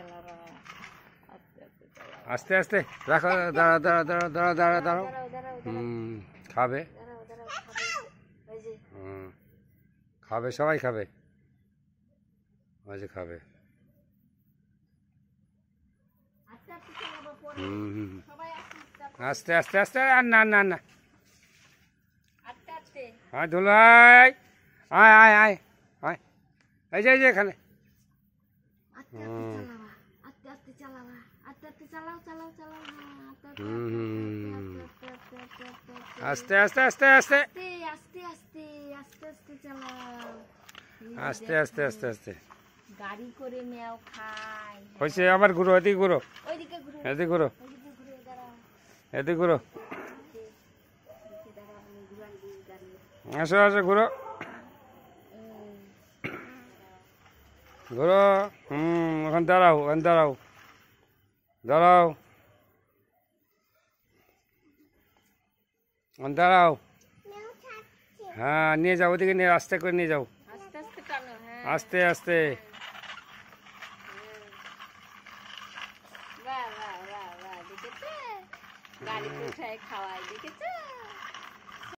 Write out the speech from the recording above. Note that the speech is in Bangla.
চালাবা, আস্তে আস্তে রাখো, দাঁড়া দাঁড়া দাঁড়া দাঁড়া দাঁড়া দাঁড়াও। খাবে, ওই যে খাবে, সবাই খাবে, ওই যে খাবে। আস্তে আস্তে চালাবা, পরে সবাই আস্তে আস্তে আস্তে, আর না না না, আস্তে আস্তে। হ্যাঁ ধুলাই, আয় আয় আয় আয়, এই যে এখানে। আস্তে আস্তে চালাবা, আস্তে আস্তে চালাবা, আস্তে আস্তে চালাও চালাও চালাও, আস্তে আস্তে আস্তে আস্তে আস্তে আস্তে আস্তে আস্তে চালাও, আস্তে আস্তে আস্তে আস্তে। গাড়ি করে মেয়াও খায়। হয়েছে, আবার ঘুরো, এদিকে ঘুরো, ওইদিকে ঘুরে, এদিকে ঘুরো, ওইদিকে ঘুরে দাঁড়াও, এদিকে ঘুরো, দাঁড়াও, আমি ঘুরান দিই গাড়ি। আসো আসো ঘুরো ঘুরো, ওখানে দাঁড়াও, ওখানে দাঁড়াও, দাঁড়াও, ওখানে দাঁড়াও। হ্যাঁ নিয়ে যাও, ওদিকে নিয়ে, আস্তে করে নিয়ে যাও, আস্তে আস্তে টানো, হ্যাঁ। আস্তে আস্তে। বাহ বাহ বাহ বাহ, দেখেছে গাড়ি উঠায় খাওয়াই, দেখেছে।